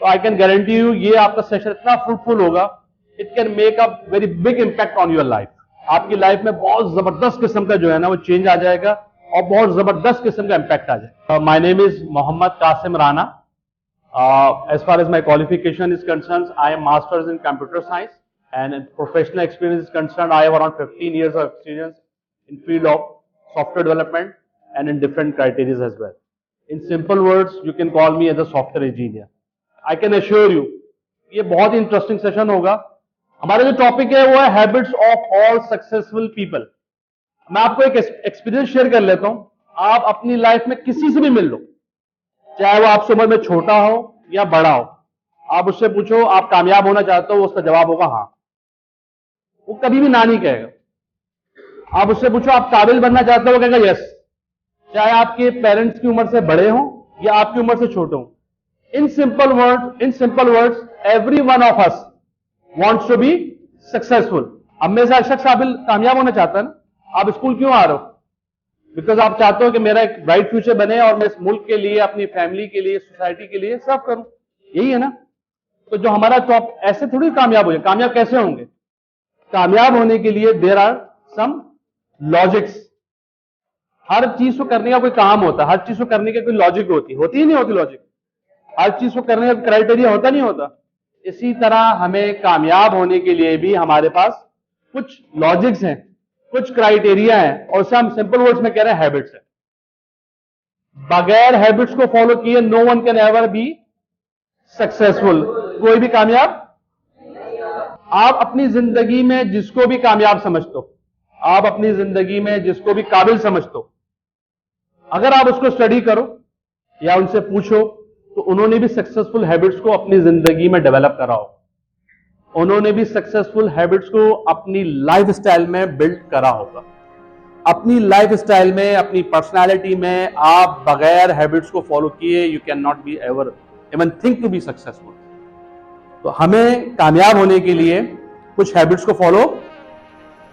तो I can guarantee you ये आपका सेशन इतना फ्रूटफुल होगा, it can make a very big impact on your life. आपकी लाइफ में बहुत जबरदस्त किस्म का जो है ना वो चेंज आ जाएगा और बहुत जबरदस्त किस्म का इंपैक्ट आ जाएगा। My name is Mohammad Qasim Rana. As far as my qualification is concerned, I am masters in computer science, and in professional experience is concerned, I have around 15 years of experience in field of software development and in different criteria as well. In simple words, you can call me as a software engineer. I can assure you, ये बहुत interesting session होगा। हमारा जो topic है वो है habits of all successful people. मैं आपको एक एक्सपीरियंस शेयर कर लेता हूं। आप अपनी लाइफ में किसी से भी मिल लो, चाहे वो आपसे उम्र में छोटा हो या बड़ा हो, आप उससे पूछो आप कामयाब होना चाहते हो, उसका जवाब होगा हाँ। वो कभी भी ना नहीं कहेगा। आप उससे पूछो आप काबिल बनना चाहते हो, वो कहेगा यस, चाहे आपके पेरेंट्स की उम्र से बड़े हों या आपकी उम्र से छोटे हों। In simple words every one of us wants to be successful. अब में से शख्स कामयाब होना चाहता है ना। आप स्कूल क्यों आ रहे हो? बिकॉज आप चाहते हो कि मेरा एक ब्राइट फ्यूचर बने और मैं इस मुल्क के लिए, अपनी फैमिली के लिए, सोसाइटी के लिए सर्व करूं। यही है ना। तो जो हमारा टॉप, ऐसे थोड़ी कामयाब हो जाए। कामयाब कैसे होंगे? कामयाब होने के लिए देयर आर सम लॉजिक्स। हर चीज को करने का कोई काम होता है, हर चीज को करने की कोई लॉजिक होती ही नहीं होती लॉजिक। हर चीज को करने का क्राइटेरिया होता नहीं होता। इसी तरह हमें कामयाब होने के लिए भी हमारे पास कुछ लॉजिक्स हैं, कुछ क्राइटेरिया है, और उसे हम सिंपल वर्ड्स में कह रहे हैं हैबिट्स है। बगैर हैबिट्स को फॉलो किए no one can ever be successful. कोई भी कामयाब, आप अपनी जिंदगी में जिसको भी कामयाब समझते हो, आप अपनी जिंदगी में जिसको भी काबिल समझते हो, अगर आप उसको स्टडी करो या उनसे पूछो तो उन्होंने भी सक्सेसफुल हैबिट्स को अपनी जिंदगी में डेवलप करा हो, उन्होंने भी सक्सेसफुल हैबिट्स को अपनी लाइफ स्टाइल में बिल्ड करा होगा। अपनी लाइफ स्टाइल में, अपनी पर्सनालिटी में आप बगैर हैबिट्स को फॉलो किए you can not be ever even think to be successful. तो हमें कामयाब होने के लिए कुछ हैबिट्स को फॉलो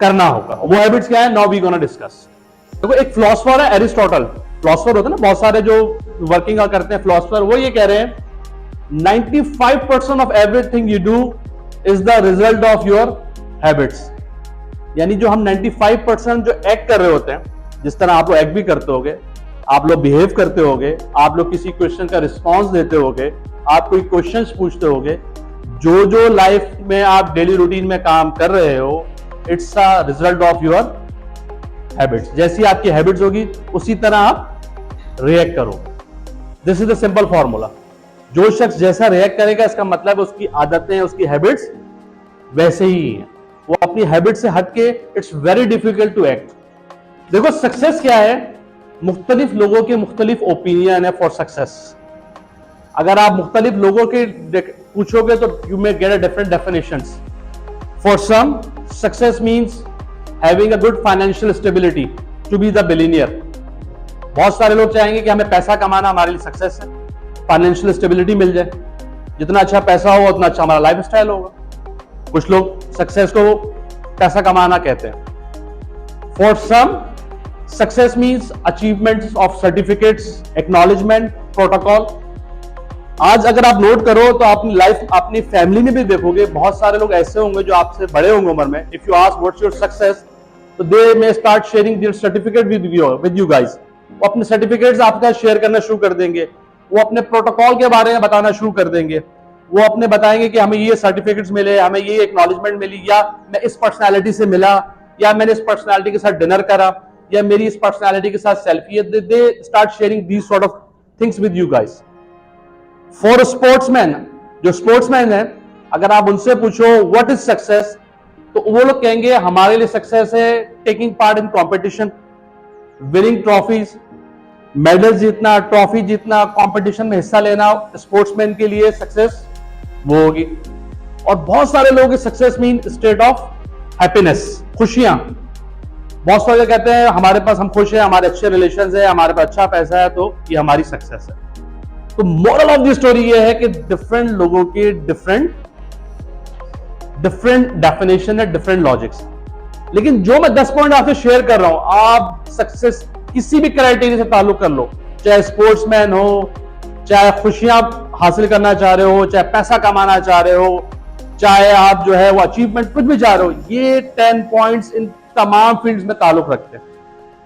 करना होगा। वो हैबिट्स क्या है? Now we gonna discuss. देखो, एक फिलोसफर है एरिस्टोटल। फिलोसफर होते हैं ना बहुत सारे जो वर्किंग करते हैं फिलोसफर, वो ये कह रहे हैं 95% of everything you do is the result of your habits. यानी जो हम 95% जो एक्ट कर रहे होते हैं, जिस तरह आप लोग एक्ट भी करते होगे, आप लोग बिहेव करते होगे, आप लोग किसी क्वेश्चन का रिस्पॉन्स देते होगे, आप कोई क्वेश्चंस पूछते होगे, जो जो लाइफ में आप डेली रूटीन में काम कर रहे हो, it's a result of your habits. जैसी आपकी हैबिट्स होगी उसी तरह आप रिएक्ट करोगे। This is the simple formula. जो शख्स जैसा रिएक्ट करेगा, इसका मतलब उसकी आदतें, उसकी हैबिट्स वैसे ही हैं। वो अपनी हैबिट से हटके it's very difficult to act. देखो, सक्सेस क्या है? मुख्तलिफ लोगों के मुख्तलिफ ओपिनियन है फॉर सक्सेस। अगर आप मुख्तलिफ लोगों के पूछोगे तो you may get a different definitions. For some, success means having a good financial stability to be the billionaire. बहुत सारे लोग चाहेंगे कि हमें पैसा कमाना हमारे लिए सक्सेस है, फाइनेंशियल स्टेबिलिटी मिल जाए, जितना अच्छा पैसा होगा उतना अच्छा हमारा लाइफ स्टाइल होगा। कुछ लोग सक्सेस को पैसा कमाना कहते हैं। For some, success means achievements of certificates, acknowledgement, protocol. आज अगर आप नोट करो तो अपनी लाइफ, अपनी फैमिली में भी देखोगे, बहुत सारे लोग ऐसे होंगे जो आपसे बड़े होंगे उम्र में। If you ask what's your success, तो they may start sharing their certificate with you guys. वो अपने सर्टिफिकेट्स आपके साथ शेयर करना शुरू कर देंगे। वो अपने प्रोटोकॉल के बारे में बताना शुरू कर देंगे। वो अपने बताएंगे कि हमें ये सर्टिफिकेट्स मिले, हमें ये एक्नॉलेजमेंट मिली, या मैं इस पर्सनालिटी से मिला, या मैंने इस पर्सनालिटी के साथ डिनर करा, या मेरी इस पर्सनालिटी के साथ selfie. They start sharing these sort of things with you guys. For sportsman, जो स्पोर्ट्समैन है, अगर आप उनसे पूछो व्हाट इज सक्सेस, तो वो लोग कहेंगे हमारे लिए सक्सेस है taking part in competition, winning trophies, medal जीतना, ट्रॉफी जीतना, कंपटीशन में हिस्सा लेना स्पोर्ट्समैन के लिए सक्सेस वो होगी। और बहुत सारे लोग success mean state of happiness, खुशियां। बहुत सारे लोग कहते हैं हमारे पास, हम खुश हैं, हमारे अच्छे रिलेशंस है, हमारे पास अच्छा पैसा है, तो ये हमारी सक्सेस है। तो मोरल ऑफ द स्टोरी ये है कि डिफरेंट लोगों के डिफरेंट डेफिनेशन है, डिफरेंट लॉजिक्स। लेकिन जो मैं 10 पॉइंट आपसे शेयर कर रहा हूं, आप सक्सेस किसी भी क्राइटेरिया से ताल्लुक कर लो, चाहे स्पोर्ट्समैन हो, चाहे खुशियां हासिल करना चाह रहे हो, चाहे पैसा कमाना चाह रहे हो, चाहे आप जो है वो अचीवमेंट कुछ भी चाह रहे हो, ये 10 पॉइंट्स इन तमाम फील्ड्स में ताल्लुक रखते हैं।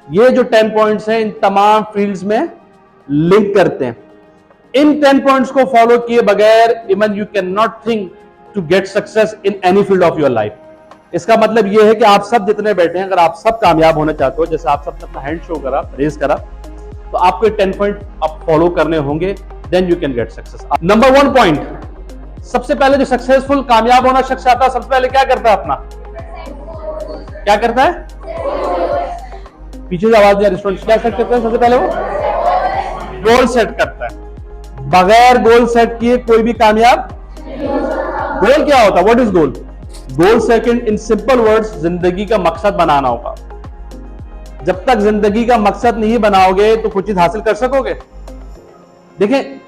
ये जो 10 पॉइंट्स हैं इन तमाम फील्ड्स में लिंक करते हैं। इन 10 पॉइंट्स को फॉलो किए बगैर even you can not think to get success in any field of your life. इसका मतलब यह है कि आप सब जितने बैठे हैं, अगर आप सब कामयाब होना चाहते हो, जैसे आप सबने अपना हैंड शो करा, रेज करा, तो आपको 10 पॉइंट आप फॉलो करने होंगे, then you can get success. Number 1 point, सबसे पहले जो सक्सेसफुल कामयाब होना शख्स आता है, सबसे पहले क्या करता है? अपना क्या करता है? पीछे से आवाज दिया, रेस्टोरेंट क्या सेट करता है? सबसे पहले वो गोल सेट करता है। बगैर गोल सेट किए कोई भी कामयाब। गोल क्या होता है? What is goal? Goal second in simple words, जिंदगी का मकसद बनाना होगा। जब तक जिंदगी का मकसद नहीं बनाओगे तो कुछ चीज हासिल कर सकोगे? देखें,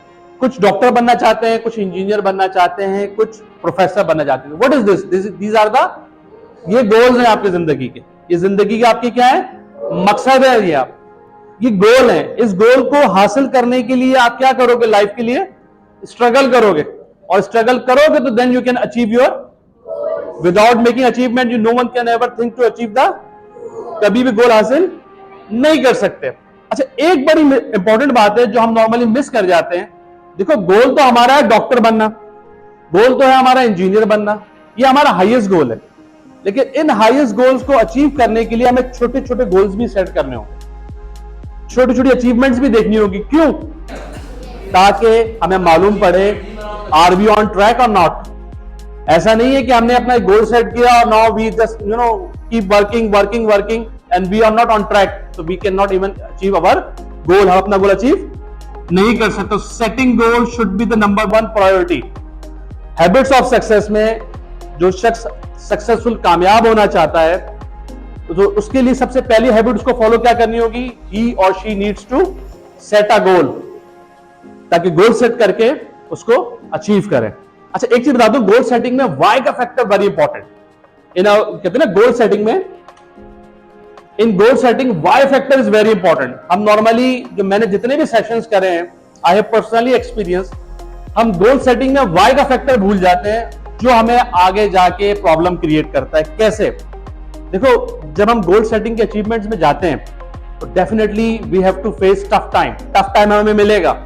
कुछ डॉक्टर बनना चाहते हैं, कुछ इंजीनियर बनना चाहते हैं, कुछ प्रोफेसर बनना चाहते हैं। What is this? These are the, ये गोल्स हैं आपकी जिंदगी के। ये जिंदगी के आपके क्या है? मकसद है। ये गोल है। इस गोल को हासिल करने के लिए आप क्या करोगे? लाइफ के लिए स्ट्रगल करोगे, और स्ट्रगल करोगे तो then you can achieve your, without making achievement you no one can ever think to achieve the, कभी भी गोल हासिल नहीं कर सकते। अच्छा, एक बड़ी इंपॉर्टेंट बात है जो हम नॉर्मली मिस कर जाते हैं। देखो, गोल तो हमारा है डॉक्टर बनना, गोल तो है हमारा इंजीनियर बनना, ये हमारा हाईएस्ट गोल है। लेकिन इन हाईएस्ट गोल्स को अचीव करने के लिए हमें छोटे छोटे गोल्स भी सेट करने होंगे, छोटी छोटी अचीवमेंट्स भी देखनी होगी। क्यों? ताकि हमें मालूम पड़े आर वी ऑन ट्रैक और नॉट। ऐसा नहीं है कि हमने अपना गोल सेट किया और now we just keep working and we are not on track, तो we can not even achieve our goal. हम अपना गोल अचीव नहीं कर सकते। Setting goal should be the number 1 priority. Habits of success में जो शख्स सक्सेसफुल कामयाब होना चाहता है, तो उसके लिए सबसे पहली हैबिट उसको फॉलो क्या करनी होगी? He or she needs to set a goal, ताकि गोल सेट करके उसको अचीव करें। अच्छा, एक चीज बता दूं, गोल सेटिंग में वाई का फैक्टर वेरी इंपॉर्टेंट। कहते हैं ना गोल सेटिंग में, in goal setting why factor is very important. हम नॉर्मली, जो मैंने जितने भी सेशंस करे हैं, आई हैव पर्सनली एक्सपीरियंस, हम गोल सेटिंग में वाई का फैक्टर भूल जाते हैं, जो हमें आगे जाके प्रॉब्लम क्रिएट करता है। कैसे? देखो, जब हम गोल सेटिंग के अचीवमेंट्स में जाते हैं तो definitely we have to face tough time. Tough time हमें मिलेगा,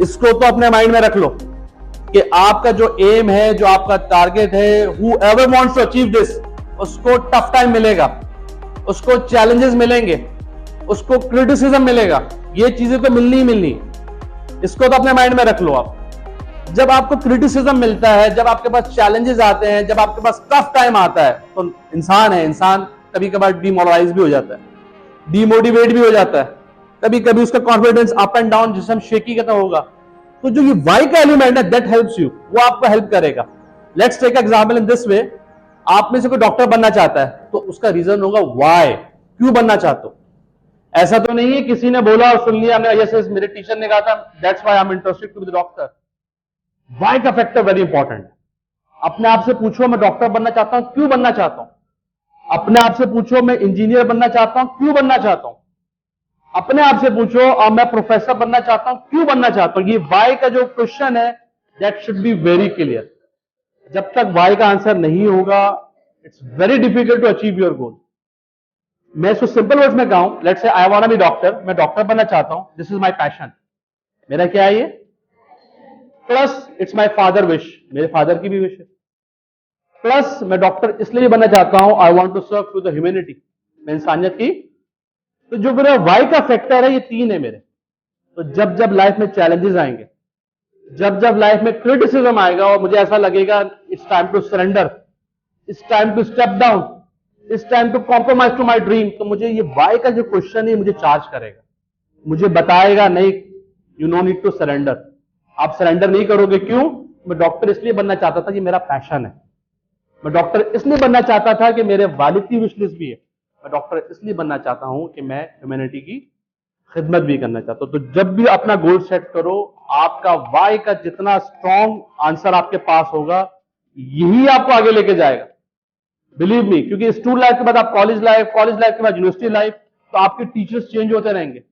इसको तो अपने माइंड में रख लो कि आपका जो एम है, जो आपका टारगेट है, whoever wants to achieve this, उसको टफ टाइम मिलेगा, उसको चैलेंजेस मिलेंगे, उसको क्रिटिसिज्म मिलेगा। ये चीजें तो मिलनी ही मिलनी, इसको तो अपने माइंड में रख लो आप। जब आपको क्रिटिसिज्म मिलता है, जब आपके पास चैलेंजेस आते हैं, जब आपके पास टफ टाइम आता है, तो इंसान कभी कभार डिमोरलाइज भी हो जाता है, डिमोटिवेट भी हो जाता है, कभी कभी उसका कॉन्फिडेंस अप एंड डाउन, जिसे हम शेकी कहते होगा। तो जो ये वाई का एलिमेंट है, दैट हेल्प्स यू, वो आपको हेल्प करेगा। Let's take example in this way. आप में से कोई डॉक्टर बनना चाहता है, तो उसका रीजन होगा वाई, क्यों बनना चाहते हो। ऐसा तो नहीं है किसी ने बोला और सुन लिया, हमने यस मेरे टीचर ने कहा था, that's why I am interested to be the doctor. Why का फैक्टर वेरी इंपॉर्टेंट। अपने आप से पूछो, मैं डॉक्टर बनना चाहता हूं, क्यों बनना चाहता हूं। अपने आप से पूछो, मैं इंजीनियर बनना चाहता हूं, क्यों बनना चाहता हूं। अपने आप से पूछो, और मैं प्रोफेसर बनना चाहता हूं, क्यों बनना चाहता हूं। ये वाई का जो क्वेश्चन है, that should be very clear. जब तक वाई का आंसर नहीं होगा, it's very difficult to achieve your goal. मैं इसको सिंपल वर्ड्स में कहूं, let's say I want to be doctor, मैं डॉक्टर बनना चाहता हूं, दिस इज माय पैशन, मेरा क्या है ये, plus it's my father wish, मेरे फादर की भी विश है, प्लस मैं डॉक्टर इसलिए बनना चाहता हूं, I want to serve to the humanity, मैं इंसानियत की। तो जो मेरा वाई का फैक्टर है, ये 3 है मेरे। तो जब जब लाइफ में चैलेंजेस आएंगे, जब जब लाइफ में क्रिटिसिज्म आएगा और मुझे ऐसा लगेगा it's time to surrender, it's time to step down, it's time to compromise to my dream, तो मुझे ये वाई का जो क्वेश्चन है मुझे चार्ज करेगा, मुझे बताएगा नहीं, you no need to surrender. आप सरेंडर नहीं करोगे। क्यों? मैं डॉक्टर इसलिए बनना चाहता था कि मेरा पैशन है, मैं डॉक्टर इसलिए बनना चाहता था कि मेरे वालिद की विश लिस्ट भी है, मैं डॉक्टर इसलिए बनना चाहता हूं कि मैं ह्यूमैनिटी की खिदमत भी करना चाहता हूं। तो जब भी अपना गोल सेट करो, आपका वाई का जितना स्ट्रॉन्ग आंसर आपके पास होगा, यही आपको आगे लेके जाएगा, बिलीव मी। क्योंकि स्कूल लाइफ के बाद आप कॉलेज लाइफ के बाद यूनिवर्सिटी लाइफ, तो आपके टीचर्स चेंज होते रहेंगे,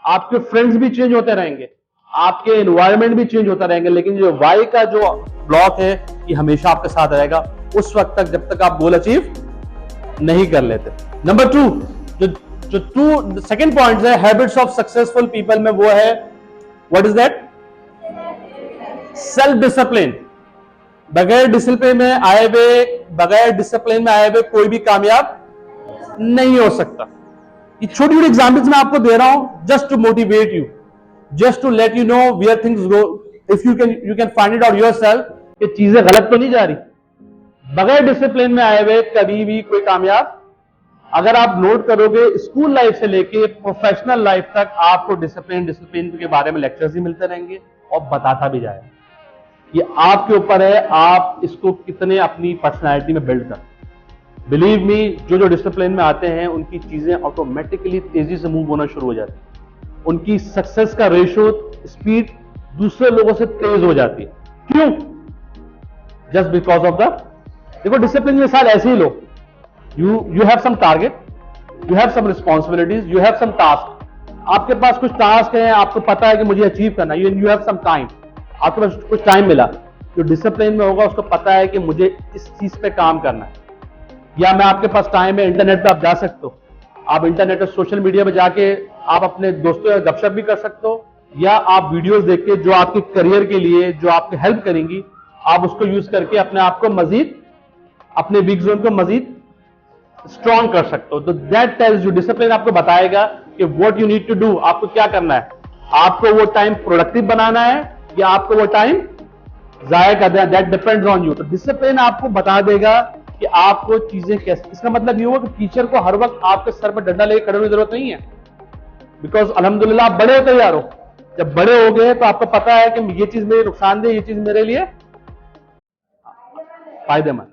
आपके फ्रेंड्स भी चेंज होते रहेंगे, आपके एनवायरनमेंट भी चेंज होता रहेंगे, लेकिन जो वाई का जो ब्लॉक है ये हमेशा आपके साथ रहेगा उस वक्त तक जब तक आप गोल अचीव नहीं कर लेते। नंबर 2, जो सेकंड पॉइंट है हैबिट्स ऑफ सक्सेसफुल पीपल में, वो है what is that? Self discipline. बगैर डिसिप्लिन में आए हुए कोई भी कामयाब नहीं हो सकता। ये छोटी छोटी एग्जाम्पल्स मैं आपको दे रहा हूं just to motivate you, just to let you know where things go. If you can find it out yourself कि चीजें गलत तो नहीं जा रही। बगैर डिसिप्लिन में आए हुए कभी भी कोई कामयाब, अगर आप नोट करोगे स्कूल लाइफ से लेके प्रोफेशनल लाइफ तक आपको डिसिप्लिन के बारे में लेक्चर्स ही मिलते रहेंगे और बताता भी जाएगा। ये आपके ऊपर है, आप इसको कितने अपनी पर्सनैलिटी में बिल्ड कर। बिलीव मी, जो डिसिप्लिन में आते हैं उनकी चीजें ऑटोमेटिकली तेजी से मूव होना शुरू हो जाती है। उनकी सक्सेस का रेशो, स्पीड दूसरे लोगों से तेज हो जाती है। क्यों? जस्ट बिकॉज ऑफ द, देखो डिसिप्लिन के साथ ऐसे ही लो, you have some target, you have some responsibilities, you have some task. आपके पास कुछ टास्क हैं, आपको पता है कि मुझे अचीव करना है, यू हैव सम टाइम, आपके पास कुछ टाइम मिला। जो डिसिप्लिन में होगा उसको पता है कि मुझे इस चीज पे काम करना है। या मैं आपके पास टाइम है, इंटरनेट पे आप जा सकते हो, आप इंटरनेट पे सोशल मीडिया पे जाके आप अपने दोस्तों या गपशप भी कर सकते हो, या आप वीडियोस देख के जो आपके करियर के लिए जो आपकी हेल्प करेंगी आप उसको यूज करके अपने आप को मजीद, अपने वीक जोन को मजीद स्ट्रॉन्ग कर सकते हो। तो दैट टेल्स यू, डिसिप्लिन आपको बताएगा कि what you need to do, आपको क्या करना है। आपको वो टाइम प्रोडक्टिव बनाना है या आपको वो टाइम जाया कर देना, दैट डिपेंड्स ऑन यू। तो डिसिप्लिन आपको बता देगा कि आपको चीजें कैसे। इसका मतलब ये हुआ कि टीचर को हर वक्त आपके सर पर डंडा लेकर खड़े होने की जरूरत नहीं है, बिकॉज अल्हम्दुलिल्लाह आप बड़े होते जा रहे हो। जब बड़े हो गए तो आपको पता है कि ये चीज मेरे नुकसानदेह, ये चीज मेरे लिए फायदेमंद।